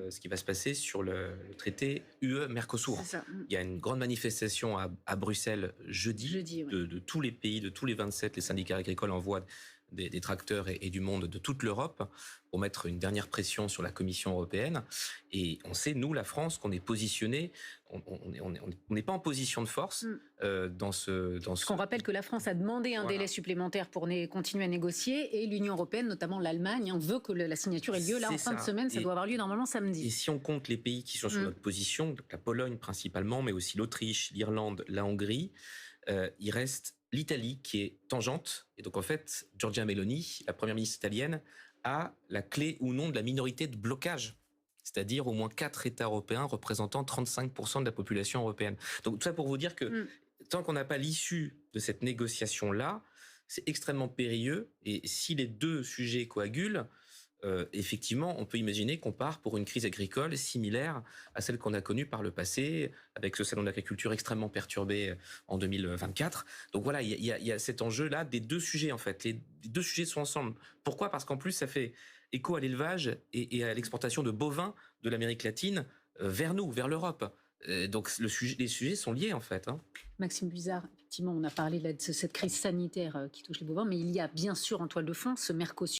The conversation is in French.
ce qui va se passer sur le traité UE-Mercosur. C'est ça. Il y a une grande manifestation à Bruxelles jeudi, Ouais. de tous les pays, de tous les 27, les syndicats agricoles envoient des tracteurs et du monde de toute l'Europe pour mettre une dernière pression sur la Commission européenne. Et on sait, nous, la France, qu'on est positionné, on n'est pas en position de force dans ce... Parce qu'on rappelle que la France a demandé un délai supplémentaire pour continuer à négocier, et l'Union européenne, notamment l'Allemagne, veut que la signature ait lieu là en fin de semaine. Ça doit avoir lieu normalement samedi. Et si on compte les pays qui sont sur notre position, donc la Pologne principalement, mais aussi l'Autriche, l'Irlande, la Hongrie, il reste l'Italie qui est tangente. Et donc en fait, Giorgia Meloni, la première ministre italienne, a la clé ou non de la minorité de blocage. C'est-à-dire au moins 4 États européens représentant 35% de la population européenne. Donc tout ça pour vous dire que tant qu'on n'a pas l'issue de cette négociation-là, c'est extrêmement périlleux. Et si les deux sujets coagulent, effectivement, on peut imaginer qu'on part pour une crise agricole similaire à celle qu'on a connue par le passé, avec ce salon de l'agriculture extrêmement perturbé en 2024. Donc voilà, il y a cet enjeu-là des deux sujets, en fait. Les deux sujets sont ensemble. Pourquoi ? Parce qu'en plus, ça fait écho à l'élevage et à l'exportation de bovins de l'Amérique latine vers nous, vers l'Europe. Donc les sujets sont liés, en fait. Maxime Buzard, effectivement, on a parlé de cette crise sanitaire qui touche les bovins, mais il y a bien sûr en toile de fond ce Mercosur